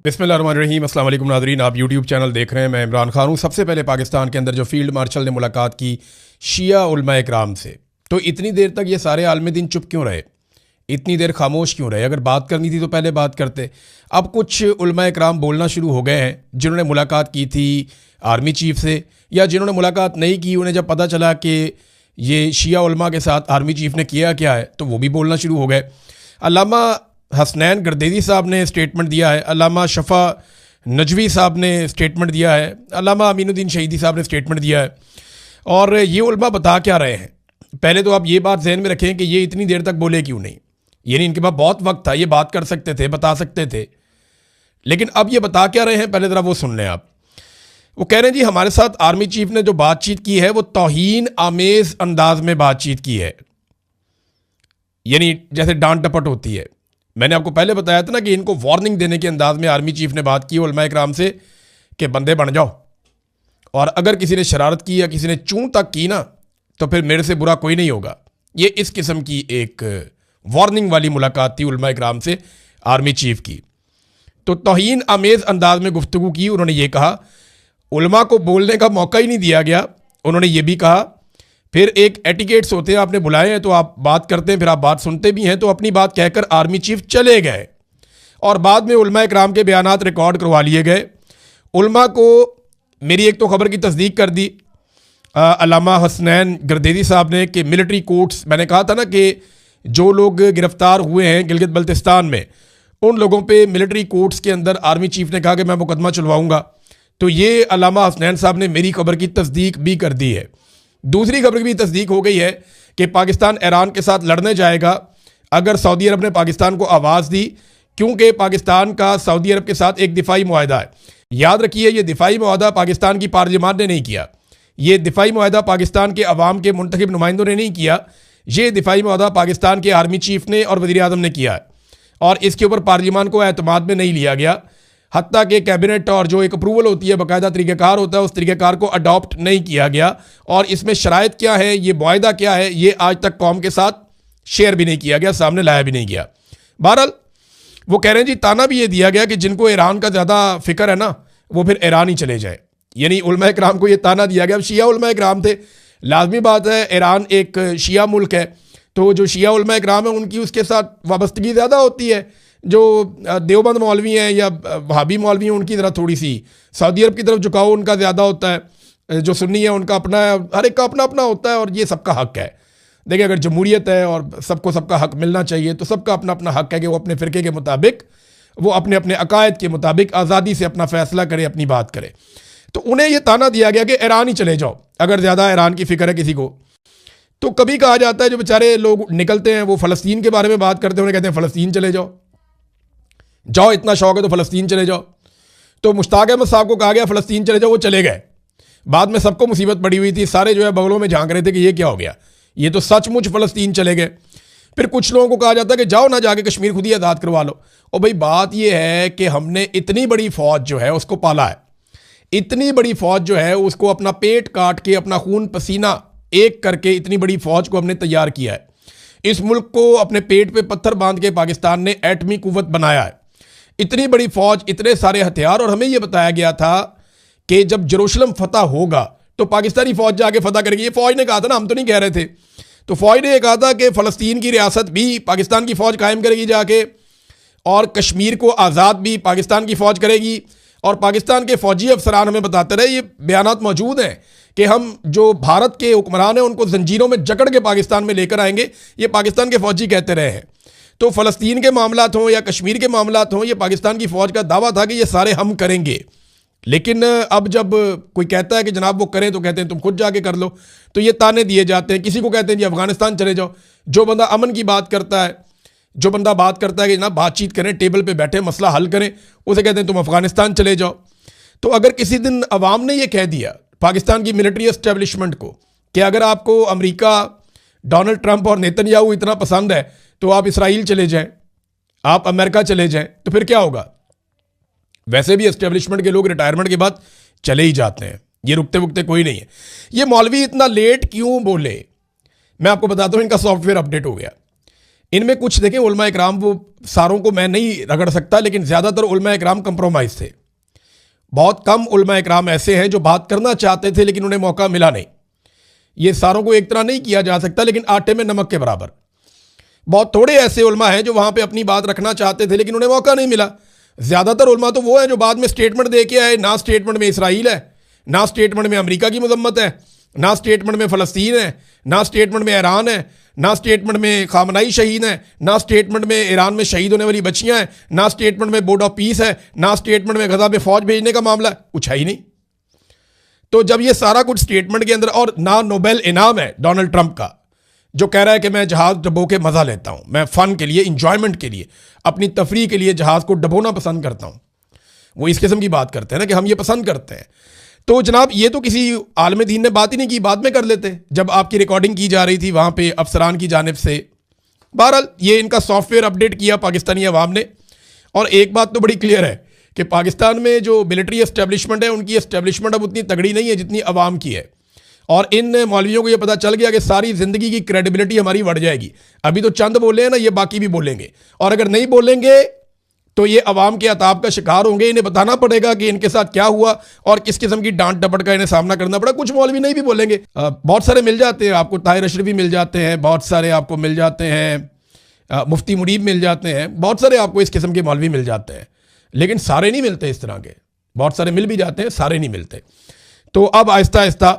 बिस्मिल्लाहिर्रहमानिर्रहीम। अस्सलाम वालेकुम नाज़रीन, आप यूट्यूब चैनल देख रहे हैं। मैं इमरान खान हूँ। सबसे पहले पाकिस्तान के अंदर जो फील्ड मार्शल ने मुलाकात की शिया उलमा इकराम से, तो इतनी देर तक ये सारे आलमी दिन चुप क्यों रहे, इतनी देर खामोश क्यों रहे? अगर बात करनी थी तो पहले बात करते। अब कुछ उलमा इकराम बोलना शुरू हो गए हैं जिन्होंने मुलाकात की थी आर्मी चीफ से, या जिन्होंने मुलाकात नहीं की, उन्हें जब पता चला कि ये शिया उलमा के साथ आर्मी चीफ ने किया क्या है तो वो भी बोलना शुरू हो गए। अल्लामा हसनैन गर्देदी साहब ने स्टेटमेंट दिया है, अल्लामा शफ़ा नजवी साहब ने स्टेटमेंट दिया है, अल्लामा अमीनुद्दीन शहीदी साहब ने स्टेटमेंट दिया है। और ये उलमा बता क्या रहे हैं? पहले तो आप ये बात जहन में रखें कि ये इतनी देर तक बोले क्यों नहीं। यानी इनके पास बहुत वक्त था, ये बात कर सकते थे, बता सकते थे, लेकिन अब ये बता क्या रहे हैं पहले ज़रा वो सुन लें आप। वो कह रहे हैं जी हमारे साथ आर्मी चीफ ने जो बातचीत की है वो तौहीन आमेज अंदाज में बातचीत की है, यानी जैसे डांट डपट होती है। मैंने आपको पहले बताया था ना कि इनको वार्निंग देने के अंदाज में आर्मी चीफ ने बात की उलमा इकराम से कि बंदे बन जाओ, और अगर किसी ने शरारत की या किसी ने चूं तक की ना तो फिर मेरे से बुरा कोई नहीं होगा। ये इस किस्म की एक वार्निंग वाली मुलाकात थी उलमा इकराम से आर्मी चीफ की। तो तौहीन आमेज अंदाज में गुफ्तगू की। उन्होंने ये कहा, उलमा को बोलने का मौका ही नहीं दिया गया। उन्होंने ये भी कहा, फिर एक एटिकेट्स होते हैं, आपने बुलाए हैं तो आप बात करते हैं, फिर आप बात सुनते भी हैं। तो अपनी बात कहकर आर्मी चीफ चले गए और बाद में उलमा इकराम के बयानात रिकॉर्ड करवा लिए गए। उलमा को मेरी एक तो खबर की तस्दीक कर दी अल्लामा हसनैन गर्देदी साहब ने कि मिलिट्री कोर्ट्स, मैंने कहा था ना कि जो लोग गिरफ्तार हुए हैं गिलगित बल्तिस्तान में, उन लोगों पे मिलिट्री कोर्ट्स के अंदर आर्मी चीफ ने कहा कि मैं मुकदमा चलवाऊंगा। तो ये अल्लामा हसनैन साहब ने मेरी खबर की तस्दीक भी कर दी है। दूसरी खबर की भी तस्दीक हो गई है कि पाकिस्तान ईरान के साथ लड़ने जाएगा अगर सऊदी अरब ने पाकिस्तान को आवाज़ दी, क्योंकि पाकिस्तान का सऊदी अरब के साथ एक दिफाई मुआहदा है। याद रखिए, ये दिफाई मुआहदा पाकिस्तान की पार्लियामान ने नहीं किया, ये दिफाई मुआहदा पाकिस्तान के अवाम के मुंतखब नुमाइंदों ने नहीं किया, ये दिफाई मुआहदा पाकिस्तान के आर्मी चीफ ने और वज़ीर आज़म ने किया है, और इसके ऊपर पार्लियामान को एतमाद में नहीं लिया गया। हत्ता कि कैबिनेट और जो एक अप्रूवल होती है, बाकायदा तरीक़ाकार होता है, उस तरीक़ाकार को अडॉप्ट नहीं किया गया। और इसमें शराइत क्या है, ये मुआहदा क्या है, ये आज तक कौम के साथ शेयर भी नहीं किया गया, सामने लाया भी नहीं गया। बहरहाल वो कह रहे हैं जी, ताना भी ये दिया गया कि जिनको ईरान का ज़्यादा फिक्र है ना वो फिर ईरान ही चले जाए। यानी उलमा इकराम को ये ताना दिया गया। अब शिया उलमा इकराम थे, लाजमी बात है ईरान एक शिया मुल्क है, तो जो शिया उलमा इकराम है उनकी उसके साथ वाबस्तगी ज़्यादा होती है। जो देवबंद मौलवी हैं या वहाबी मौलवी हैं उनकी तरह थोड़ी सी सऊदी अरब की तरफ झुकाव उनका ज़्यादा होता है। जो सुन्नी है उनका अपना है, हर एक का अपना अपना होता है, और ये सबका हक है। देखिए, अगर जमहूरियत है और सबको सबका हक मिलना चाहिए तो सबका अपना अपना हक है कि वो अपने फ़िरके के मुताबिक, वो अपने अपने अकायद के मुताबिक आज़ादी से अपना फ़ैसला करे, अपनी बात करे। तो उन्हें यह ताना दिया गया कि ईरान ही चले जाओ अगर ज़्यादा ईरान की फ़िक्र है किसी को। तो कभी कहा जाता है जो बेचारे लोग निकलते हैं वो फ़लस्तीन के बारे में बात करते हैं, उन्हें कहते हैं फ़लस्तीन चले जाओ, इतना शौक है तो फ़लस्तीन चले जाओ। तो मुश्ताक अहमद साहब को कहा गया फ़लस्तीन चले जाओ, वो चले गए। बाद में सबको मुसीबत पड़ी हुई थी, सारे जो है बगलों में झांक रहे थे कि ये क्या हो गया, ये तो सचमुच फ़लस्तीन चले गए। फिर कुछ लोगों को कहा जाता है कि जाओ ना, जाके कश्मीर खुद ही आज़ाद करवा लो। और भाई बात ये है कि हमने इतनी बड़ी फ़ौज जो है उसको पाला है, इतनी बड़ी फ़ौज जो है उसको अपना पेट काट के, अपना खून पसीना एक करके इतनी बड़ी फ़ौज को हमने तैयार किया है। इस मुल्क को अपने पेट पे पत्थर बांध के पाकिस्तान ने एटमी कुव्वत बनाया है, इतनी बड़ी फ़ौज, इतने सारे हथियार। और हमें यह बताया गया था कि जब जेरूशलम फतह होगा तो पाकिस्तानी फ़ौज जाके फतह करेगी। ये फ़ौज ने कहा था ना, हम तो नहीं कह रहे थे। तो फ़ौज ने यह कहा था कि फ़लस्तीन की रियासत भी पाकिस्तान की फ़ौज कायम करेगी जाके, और कश्मीर को आज़ाद भी पाकिस्तान की फ़ौज करेगी। और पाकिस्तान के फ़ौजी अफसरान हमें बताते रहे, ये बयानात मौजूद हैं कि हम जो भारत के हुक्मरान हैं उनको जंजीरों में जकड़ के पाकिस्तान में लेकर आएंगे, ये पाकिस्तान के फ़ौजी कहते रहे हैं। तो फ़लस्तीन के मामलात हों या कश्मीर के मामलात हों, ये पाकिस्तान की फ़ौज का दावा था कि ये सारे हम करेंगे। लेकिन अब जब कोई कहता है कि जनाब वो करें तो कहते हैं तुम खुद जाके कर लो। तो ये ताने दिए जाते हैं। किसी को कहते हैं जी अफ़गानिस्तान चले जाओ। जो बंदा अमन की बात करता है, जो बंदा बात करता है कि जनाब बातचीत करें, टेबल पे बैठे मसला हल करें, उसे कहते हैं तुम अफ़गानिस्तान चले जाओ। तो अगर किसी दिन अवाम ने यह कह दिया पाकिस्तान की मिलिट्री एस्टेब्लिशमेंट को कि अगर आपको अमेरिका, डोनाल्ड ट्रंप और नेतन्याहू इतना पसंद है तो आप इसराइल चले जाएं, आप अमेरिका चले जाएं, तो फिर क्या होगा? वैसे भी एस्टेब्लिशमेंट के लोग रिटायरमेंट के बाद चले ही जाते हैं, ये रुकते वुकते कोई नहीं है। ये मौलवी इतना लेट क्यों बोले? मैं आपको बताता हूँ, इनका सॉफ्टवेयर अपडेट हो गया। इनमें कुछ देखें उलमा इकराम, वो सारों को मैं नहीं रगड़ सकता, लेकिन ज़्यादातर उलमा इकराम कंप्रोमाइज़ थे। बहुत कम उलमा इकराम ऐसे हैं जो बात करना चाहते थे लेकिन उन्हें मौका मिला नहीं। ये सारों को एक तरह नहीं किया जा सकता, लेकिन आटे में नमक के बराबर। बहुत थोड़े ऐसे उलमा हैं जो वहाँ पे अपनी बात रखना चाहते थे लेकिन उन्हें मौका नहीं मिला। ज़्यादातर उलमा तो वो है जो बाद में स्टेटमेंट दे के आए। ना स्टेटमेंट में इसराइल है, ना स्टेटमेंट में अमेरिका की मजम्मत है, ना स्टेटमेंट में फ़लस्तीन है, ना स्टेटमेंट में ईरान है, ना स्टेटमेंट में खामनाई शहीद है, ना स्टेटमेंट में ईरान में शहीद होने वाली बच्चियां हैं, ना स्टेटमेंट में बोर्ड ऑफ पीस है, ना स्टेटमेंट में गजा में फौज भेजने का मामला है, कुछ है ही नहीं। तो जब ये सारा कुछ स्टेटमेंट के अंदर, और ना नोबेल इनाम है डोनाल्ड ट्रंप का जो कह रहा है कि मैं जहाज डबो के मजा लेता हूं, मैं फन के लिए, इंजॉयमेंट के लिए, अपनी तफरी के लिए जहाज को डबोना पसंद करता हूं। वो इस किस्म की बात करते हैं ना कि हम ये पसंद करते हैं। तो जनाब ये तो किसी आलम दीन ने बात ही नहीं की, बाद में कर लेते जब आपकी रिकॉर्डिंग की जा रही थी वहाँ पे अफसरान की जानिब से। बहरहाल ये इनका सॉफ्टवेयर अपडेट किया पाकिस्तानी अवाम ने। और एक बात तो बड़ी क्लियर है कि पाकिस्तान में जो मिलिट्री एस्टेब्लिशमेंट है उनकी एस्टेब्लिशमेंट अब उतनी तगड़ी नहीं है जितनी अवाम की है। और इन मौलवियों को ये पता चल गया कि सारी ज़िंदगी की क्रेडिबिलिटी हमारी बढ़ जाएगी। अभी तो चंद बोले हैं ना, ये बाकी भी बोलेंगे, और अगर नहीं बोलेंगे तो ये अवाम के अताब का शिकार होंगे। इन्हें बताना पड़ेगा कि इनके साथ क्या हुआ और किस किस्म की डांट डपट का इन्हें सामना करना पड़ा। कुछ मौलवी नहीं भी बोलेंगे, बहुत सारे मिल जाते हैं आपको, ताहिर अशरफी मिल जाते हैं, बहुत सारे आपको मिल जाते हैं, मुफ्ती मुनीब मिल जाते हैं, बहुत सारे आपको इस किस्म के मौलवी मिल जाते हैं, लेकिन सारे नहीं मिलते इस तरह के। बहुत सारे मिल भी जाते हैं, सारे नहीं मिलते। तो अब आहिस्ता आहिस्ता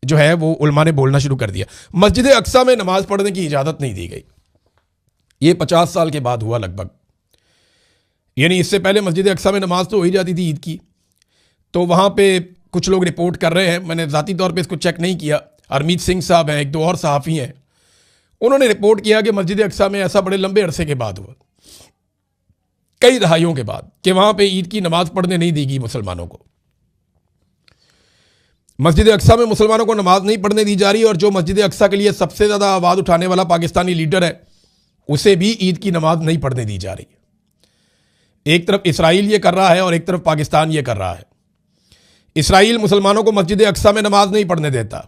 जो है वो उलमा ने बोलना शुरू कर दिया। मस्जिद अक्सा में नमाज पढ़ने की इजाज़त नहीं दी गई। ये 50 साल के बाद हुआ लगभग, यानी इससे पहले मस्जिद अक्सा में नमाज तो हो ही जाती थी ईद की। तो वहाँ पे कुछ लोग रिपोर्ट कर रहे हैं, मैंने ज़ाती तौर पे इसको चेक नहीं किया, हरमीत सिंह साहब हैं, एक दो और सहाफ़ी हैं, उन्होंने रिपोर्ट किया कि मस्जिद अक्सा में ऐसा बड़े लंबे अरसे के बाद हुआ, कई दहाइयों के बाद, कि वहाँ पे ईद की नमाज पढ़ने नहीं दी गई मुसलमानों को। मस्जिद अक्सा में मुसलमानों को नमाज नहीं पढ़ने दी जा रही, और जो मस्जिद अक्सा के लिए सबसे ज़्यादा आवाज़ उठाने वाला पाकिस्तानी लीडर है उसे भी ईद की नमाज नहीं पढ़ने दी जा रही। एक तरफ इसराइल ये कर रहा है और एक तरफ पाकिस्तान ये कर रहा है। इसराइल मुसलमानों को मस्जिद अक्सा में नमाज नहीं पढ़ने देता,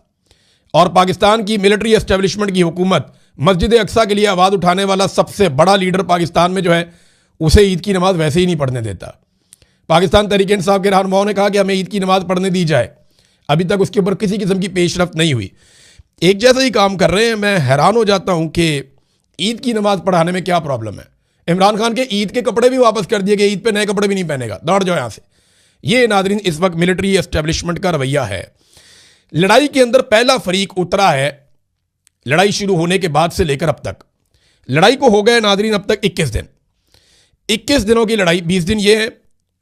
और पाकिस्तान की मिलिट्री एस्टेब्लिशमेंट की हुकूमत मस्जिद अक्सा के लिए आवाज़ उठाने वाला सबसे बड़ा लीडर पाकिस्तान में जो है उसे ईद की नमाज वैसे ही नहीं पढ़ने देता। पाकिस्तान तहरीक इंसाफ के रहनुमाओं ने कहा कि हमें ईद की नमाज पढ़ने दी जाए, अभी तक उसके ऊपर किसी किस्म की पेशरफ्त नहीं हुई। एक जैसा ही काम कर रहे हैं। मैं हैरान हो जाता हूँ कि ईद की नमाज पढ़ाने में क्या प्रॉब्लम है। इमरान खान के ईद के कपड़े भी वापस कर दिए गए, ईद पे नए कपड़े भी नहीं पहनेगा, दौड़ जाओ यहाँ से। ये नादरीन इस वक्त मिलिट्री एस्टेब्लिशमेंट का रवैया है। लड़ाई के अंदर पहला फरीक उतरा है लड़ाई शुरू होने के बाद से लेकर अब तक। लड़ाई को हो गए नादरीन अब तक 21 दिन। 21 दिनों की लड़ाई, 20 दिन ये है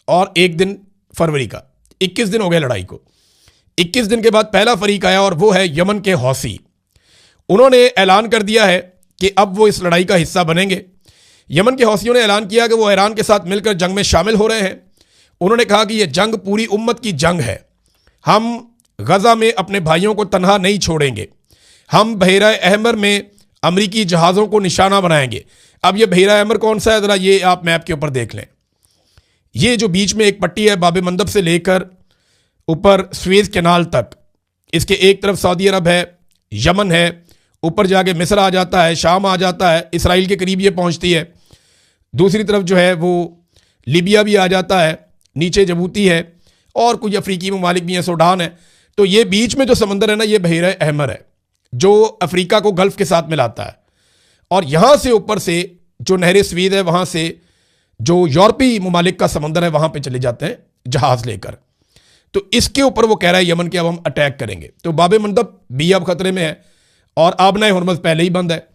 और 1 दिन फरवरी का, 21 दिन हो गए लड़ाई को। 21 दिन के बाद पहला फरीक आया और वो है यमन के हौसी। उन्होंने ऐलान कर दिया है कि अब वो इस लड़ाई का हिस्सा बनेंगे। यमन के हौसियों ने ऐलान किया कि वो ईरान के साथ मिलकर जंग में शामिल हो रहे हैं। उन्होंने कहा कि यह जंग पूरी उम्मत की जंग है, हम गजा में अपने भाइयों को तनहा नहीं छोड़ेंगे, हम बहरा अहमर में अमरीकी जहाज़ों को निशाना बनाएंगे। अब ये बहरा अहमर कौन सा है, ज़रा ये आप मैप के ऊपर देख लें। ये जो बीच में एक पट्टी है बाब मंदब से लेकर ऊपर स्वेज कैनाल तक, इसके एक तरफ सऊदी अरब है, यमन है, ऊपर जाके मिस्र आ जाता है, शाम आ जाता है, इसराइल के करीब ये पहुंचती है। दूसरी तरफ जो है वो लीबिया भी आ जाता है, नीचे जबूती है और कुछ अफ्रीकी ममालिक भी हैं, सूडान है। तो ये बीच में जो समंदर है ना, ये बहरा अहमर है जो अफ्रीका को गल्फ के साथ मिलाता है। और यहाँ से ऊपर से जो नहर स्वीद है, वहाँ से जो यूरोपीय ममालिक का समंदर है वहाँ पे चले जाते हैं जहाज़ लेकर। तो इसके ऊपर वो कह रहा है यमन के अब हम अटैक करेंगे। तो बाब मंदब भी अब खतरे में है और आबना हुरमुज़ पहले ही बंद है।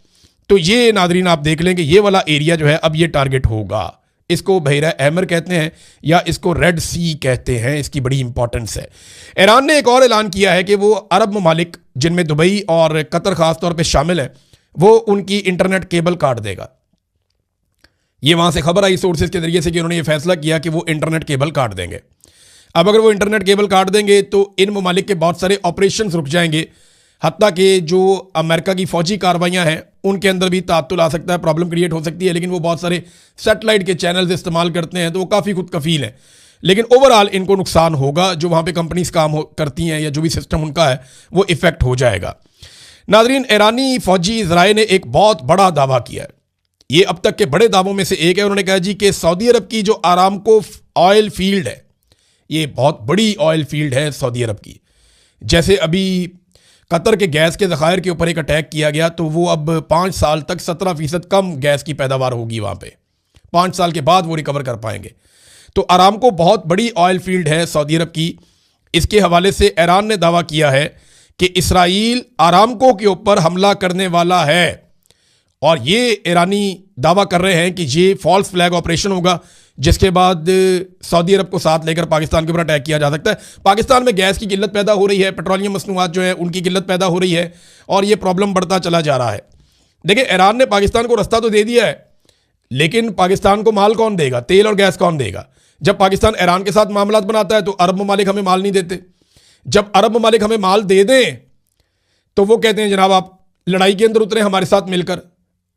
तो ये नादरीन आप देख लें कि ये वाला एरिया जो है अब ये टारगेट होगा। इसको बहरा अहमर कहते हैं या इसको रेड सी कहते हैं, इसकी बड़ी इंपॉर्टेंस है। ईरान ने एक और ऐलान किया है कि वो अरब ममालिक जिनमें दुबई और कतर ख़ास तौर पे शामिल है, वो उनकी इंटरनेट केबल काट देगा। ये वहाँ से खबर आई सोर्सेज के ज़रिए से कि उन्होंने ये फैसला किया कि वो इंटरनेट केबल काट देंगे। अब अगर वो इंटरनेट केबल काट देंगे तो इन ममालिक के बहुत सारे ऑपरेशन रुक जाएंगे, हत्ता कि जो अमेरिका की फ़ौजी कार्रवाइयाँ हैं उनके अंदर भी तात्तुल आ सकता है, प्रॉब्लम क्रिएट हो सकती है। लेकिन वो बहुत सारे सेटेलाइट के चैनल्स इस्तेमाल करते हैं तो वो काफ़ी खुद कफील हैं। लेकिन ओवरऑल इनको नुकसान होगा, जो वहाँ पे कंपनीज काम करती हैं या जो भी सिस्टम उनका है वो इफ़ेक्ट हो जाएगा। नादरीन, ईरानी फ़ौजी ज़राए ने एक बहुत बड़ा दावा किया है। ये अब तक के बड़े दावों में से एक है। उन्होंने कहा जी कि सऊदी अरब की जो आरामको ऑयल फील्ड है, ये बहुत बड़ी ऑयल फील्ड है सऊदी अरब की। जैसे अभी कतर के गैस के ज़खायर के ऊपर एक अटैक किया गया, तो वो अब 5 साल तक 17% कम गैस की पैदावार होगी वहाँ पे। 5 साल के बाद वो रिकवर कर पाएंगे। तो आरामको बहुत बड़ी ऑयल फील्ड है सऊदी अरब की। इसके हवाले से ईरान ने दावा किया है कि इसराइल आरामको के ऊपर हमला करने वाला है, और ये ईरानी दावा कर रहे हैं कि ये फॉल्स फ्लैग ऑपरेशन होगा, जिसके बाद सऊदी अरब को साथ लेकर पाकिस्तान के ऊपर अटैक किया जा सकता है। पाकिस्तान में गैस की किल्लत पैदा हो रही है, पेट्रोलियम मसनूआत जो है उनकी किल्लत पैदा हो रही है, और ये प्रॉब्लम बढ़ता चला जा रहा है। देखिए, ईरान ने पाकिस्तान को रास्ता तो दे दिया है, लेकिन पाकिस्तान को माल कौन देगा, तेल और गैस कौन देगा? जब पाकिस्तान ईरान के साथ मामलात बनाता है तो अरब ममालिक हमें माल नहीं देते। जब अरब ममालिक हमें माल दे दें तो वो कहते हैं जनाब आप लड़ाई के अंदर उतरे हमारे साथ मिलकर।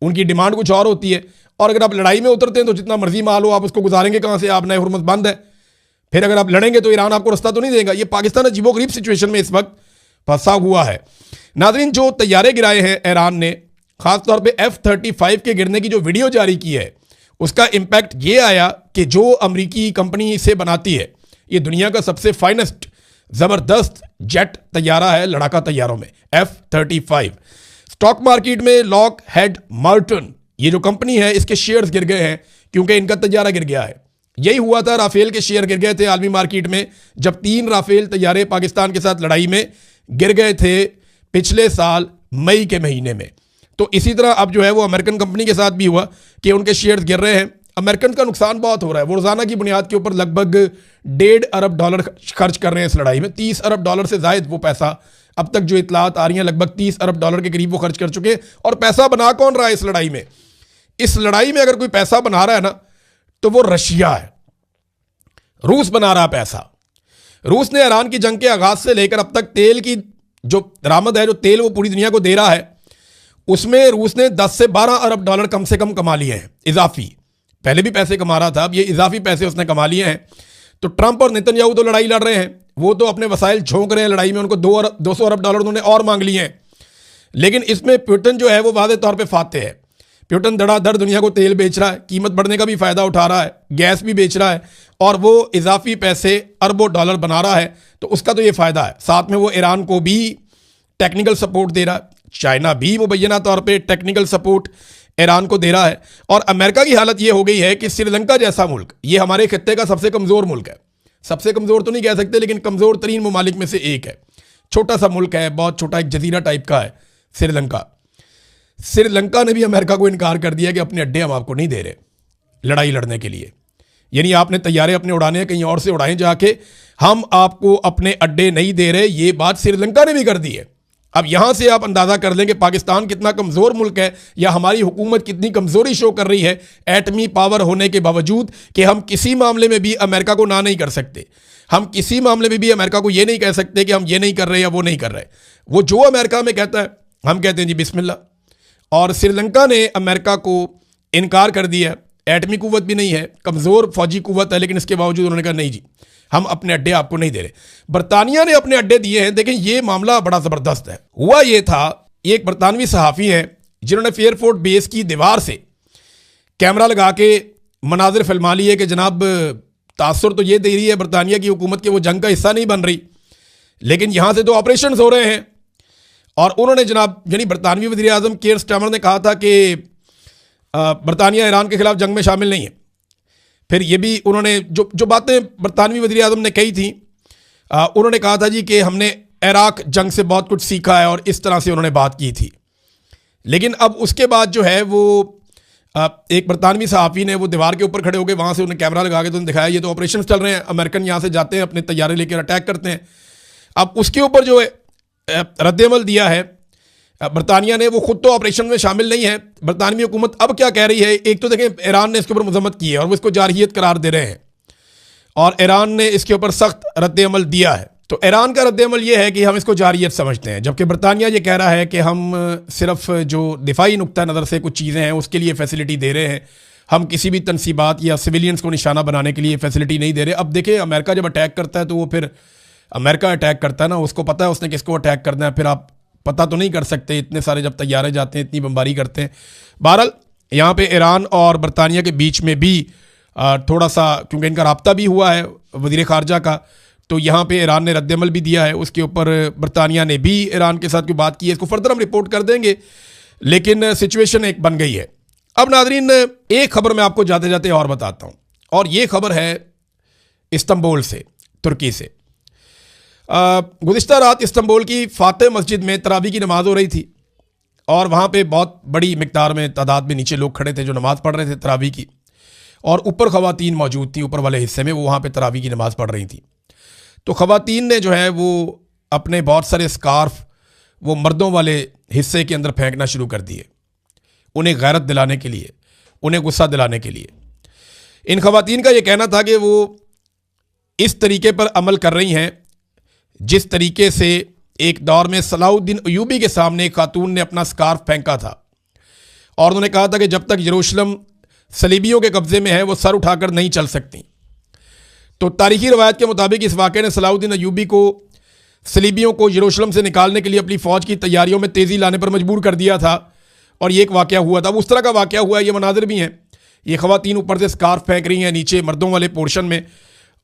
उनकी डिमांड कुछ और होती है, और अगर आप लड़ाई में उतरते हैं तो जितना मर्जी माल हो आप उसको गुजारेंगे कहाँ से? आप नए हुर्मत बंद है। फिर अगर आप लड़ेंगे तो ईरान आपको रास्ता तो नहीं देगा। ये पाकिस्तान अजीबोगरीब सिचुएशन में इस वक्त फंसा हुआ है। नाज़रीन, जो तैयारे गिराए हैं ईरान ने, खासतौर पे F-35 के गिरने की जो वीडियो जारी की है, उसका इम्पैक्ट ये आया कि जो अमरीकी कंपनी इसे बनाती है, ये दुनिया का सबसे फाइनेस्ट ज़बरदस्त जेट तैयारा है लड़ाका तैयारों में, F-35। स्टॉक मार्केट में लॉक हेड मार्टिन, ये जो कंपनी है, इसके शेयर्स गिर गए हैं क्योंकि इनका तैयारा गिर गया है। यही हुआ था, राफेल के शेयर गिर गए थे आलमी मार्केट में, जब 3 राफेल तैयारे पाकिस्तान के साथ लड़ाई में गिर गए थे पिछले साल मई के महीने में। तो इसी तरह अब जो है वो अमेरिकन कंपनी के साथ भी हुआ कि उनके शेयर्स गिर रहे हैं। अमेरिकन का नुकसान बहुत हो रहा है। वो रोजाना की बुनियाद के ऊपर लगभग $1.5 अरब खर्च कर रहे हैं इस लड़ाई में। $30 अरब से जायद वो पैसा, अब तक जो इतलात आ रही हैं, लगभग $30 अरब के करीब वो खर्च कर चुके हैं। और पैसा बना कौन रहा है इस लड़ाई में? इस लड़ाई में अगर कोई पैसा बना रहा है ना, तो वो रशिया है। रूस बना रहा पैसा। रूस ने ईरान की जंग के आगाज से लेकर अब तक तेल की जो दरामद है, जो तेल वो पूरी दुनिया को दे रहा है, उसमें रूस ने 10 से $12 अरब कम से कम कमा लिए हैं इजाफी। पहले भी पैसे कमा रहा था, अब ये इजाफी पैसे उसने कमा लिए हैं। तो ट्रंप और नेतन्याहू तो लड़ाई लड़ रहे हैं, वो तो अपने वसाइल झोंक रहे हैं लड़ाई में, उनको $200 अरब उन्होंने और मांग लिए हैं। लेकिन इसमें पुतिन जो है वो वादे तौर पे फातेह है। पुतिन धड़ाधड़ दुनिया को तेल बेच रहा है, कीमत बढ़ने का भी फायदा उठा रहा है, गैस भी बेच रहा है, और वो इजाफी पैसे अरबों डॉलर बना रहा है, तो उसका तो ये फायदा है। साथ में वो ईरान को भी टेक्निकल सपोर्ट दे रहा है, चाइना भी मुबैना तौर पे टेक्निकल सपोर्ट ईरान को दे रहा है। और अमेरिका की हालत ये हो गई है कि श्रीलंका जैसा मुल्क, ये हमारे खित्ते का सबसे कमज़ोर मुल्क है। सबसे कमज़ोर तो नहीं कह सकते, लेकिन कमज़ोर तरीन ममालिक में से एक है। छोटा सा मुल्क है, बहुत छोटा, एक जजीरा टाइप का है श्रीलंका। श्रीलंका ने भी अमेरिका को इनकार कर दिया कि अपने अड्डे हम आपको नहीं दे रहे लड़ाई लड़ने के लिए, यानी आपने तैयारे अपने उड़ाने कहीं और से उड़ाएं जाके, हम आपको अपने अड्डे नहीं दे रहे। ये बात श्रीलंका ने भी कर दी है। अब यहां से आप अंदाजा कर लें कि पाकिस्तान कितना कमज़ोर मुल्क है, या हमारी हुकूमत कितनी कमज़ोरी शो कर रही है एटमी पावर होने के बावजूद, कि हम किसी मामले में भी अमेरिका को ना नहीं कर सकते। हम किसी मामले में भी अमेरिका को ये नहीं कह सकते कि हम ये नहीं कर रहे या वो नहीं कर रहे। वो जो अमेरिका में कहता है हम कहते हैं जी बिस्मिल्लाह। और श्रीलंका ने अमेरिका को इनकार कर दिया। एटमी कुव्वत भी नहीं है, कमज़ोर फौजी कुव्वत है, लेकिन इसके बावजूद उन्होंने कहा नहीं जी, हम अपने अड्डे आपको नहीं दे रहे। बरतानिया ने अपने अड्डे दिए हैं। देखें, ये मामला बड़ा ज़बरदस्त है। हुआ ये था, एक बरतानवी सहाफ़ी हैं जिन्होंने फेयरफोर्ट बेस की दीवार से कैमरा लगा के मनाजिर फिल्मा लिए कि जनाब तासुर तो ये दे रही है बरतानिया की हुकूमत के वो जंग का हिस्सा नहीं बन रही, लेकिन यहाँ से तो ऑपरेशन हो रहे हैं। और उन्होंने जनाब यानी बरतानवी वज़ीर आज़म कीर स्टारमर ने कहा था कि बरतानिया ईरान के खिलाफ जंग में शामिल नहीं है। फिर ये भी उन्होंने जो बातें बरतानवी वज़ीर आज़म ने कही थी, उन्होंने कहा था जी कि हमने इराक जंग से बहुत कुछ सीखा है, और इस तरह से उन्होंने बात की थी। लेकिन अब उसके बाद जो है वो एक बरतानवी सहाफ़ी ने वो दीवार के ऊपर खड़े हो गए, वहाँ से उन्हें कैमरा लगा के तो दिखाया ये तो ऑपरेशन चल रहे हैं, अमेरिकन यहाँ से जाते हैं अपने तैयारे लेकर अटैक करते हैं। अब उसके ऊपर जो है रद्द-ए-अमल दिया है बरतानिया ने, वो खुद तो ऑपरेशन में शामिल नहीं है। बरतानवी हुकूमत अब क्या कह रही है, एक तो देखें ईरान ने इसके ऊपर मजम्मत की है और वो इसको जारहियत करार दे रहे हैं, और ईरान ने इसके ऊपर सख्त रद्द-ए-अमल दिया है। तो ईरान का रद्द-ए-अमल ये है कि हम इसको जारहियत समझते हैं, जबकि बरतानिया ये कह रहा है कि हम सिर्फ जो दिफाई नुक्ता नज़र से कुछ चीज़ें हैं उसके लिए फैसिलिटी दे रहे हैं, हम किसी भी तनसीबात या सिविलियंस को निशाना बनाने के लिए फैसिलिटी नहीं दे रहे। अब देखिए, अमेरिका जब अटैक करता है तो वो फिर अमेरिका अटैक करता है ना, उसको पता है उसने किसको अटैक करना है, फिर आप पता तो नहीं कर सकते। इतने सारे जब तैयारे जाते हैं, इतनी बमबारी करते हैं। बहरहाल यहाँ पे ईरान और बरतानिया के बीच में भी थोड़ा सा, क्योंकि इनका राब्ता भी हुआ है वज़ीर ख़ारजा का, तो यहाँ पे ईरान ने रद्दमल भी दिया है। उसके ऊपर बरतानिया ने भी ईरान के साथ कोई बात की है, इसको फर्दर हम रिपोर्ट कर देंगे, लेकिन सिचुएशन एक बन गई है। अब नाज़रीन, एक खबर मैं आपको जाते जाते और बताता हूँ, और ये खबर है इस्तांबुल से, तुर्की से। गुज़िश्ता रात इस्तांबुल की फातेह मस्जिद में तरावी की नमाज़ हो रही थी, और वहाँ पे बहुत बड़ी मिकदार में तादाद में नीचे लोग खड़े थे जो नमाज़ पढ़ रहे थे तरावी की, और ऊपर ख़वातीन मौजूद थी, ऊपर वाले हिस्से में, वो वहाँ पे तरावी की नमाज़ पढ़ रही थी। तो ख़वातीन ने जो है वो अपने बहुत सारे स्कार्फ वो मर्दों वाले हिस्से के अंदर फेंकना शुरू कर दिए, उन्हें गैरत दिलाने के लिए, उन्हें गुस्सा दिलाने के लिए। इन ख़वातीन का ये कहना था कि वो इस तरीके पर अमल कर रही हैं जिस तरीके से एक दौर में सलाहुद्दीन अयूबी के सामने एक खातून ने अपना स्कार्फ फेंका था, और उन्होंने कहा था कि जब तक यरूशलेम सलीबियों के कब्ज़े में है वो सर उठाकर नहीं चल सकती। तो तारीखी रवायत के मुताबिक इस वाक़े ने सलाहुद्दीन अयूबी को सलीबियों को यरूशलेम से निकालने के लिए अपनी फ़ौज की तैयारियों में तेज़ी लाने पर मजबूर कर दिया था, और ये एक वाक़या हुआ था। उस तरह का वाक़या हुआ है, ये मनाज़िर भी हैं। ये ख़वातीन ऊपर से स्कार्फ फेंक रही हैं नीचे मर्दों वाले पोर्शन में,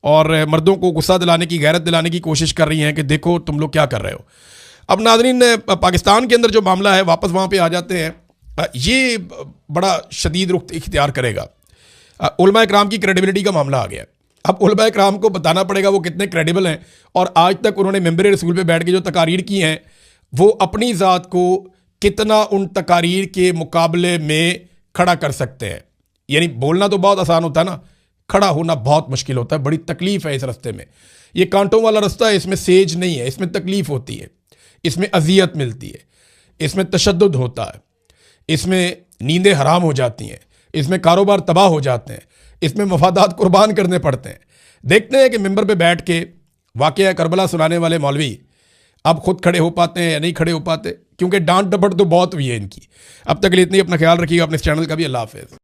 और मर्दों को गुस्सा दिलाने की, गैरत दिलाने की कोशिश कर रही हैं कि देखो तुम लोग क्या कर रहे हो। अब नाज़रीन, पाकिस्तान के अंदर जो मामला है, वापस वहाँ पे आ जाते हैं, ये बड़ा शदीद रुख इख्तियार करेगा। उलमा इकराम की क्रेडिबिलिटी का मामला आ गया। अब उलमा इकराम को बताना पड़ेगा वो कितने क्रेडिबल हैं, और आज तक उन्होंने मेंबर रसूल पे बैठ के जो तकारीर की हैं वो अपनी ज़ात को कितना उन तकारीर के मुकाबले में खड़ा कर सकते हैं। यानी बोलना तो बहुत आसान होता है ना, खड़ा होना बहुत मुश्किल होता है, बड़ी तकलीफ़ है इस रास्ते में। ये कांटों वाला रास्ता है, इसमें सेज नहीं है, इसमें तकलीफ़ होती है, इसमें अजियत मिलती है, इसमें तशद्दुद होता है, इसमें नींदें हराम हो जाती हैं, इसमें कारोबार तबाह हो जाते हैं, इसमें मफादात कुर्बान करने पड़ते हैं। देखते हैं कि मिंबर पे बैठ के वाक़या करबला सुनाने वाले मौलवी अब खुद खड़े हो पाते हैं या नहीं खड़े हो पाते, क्योंकि डांट डपट तो बहुत हुई है इनकी। अब तक के लिए इतनी, अपना ख्याल रखिएगा, अपने इस चैनल का भी। अल्लाह हाफ़िज़।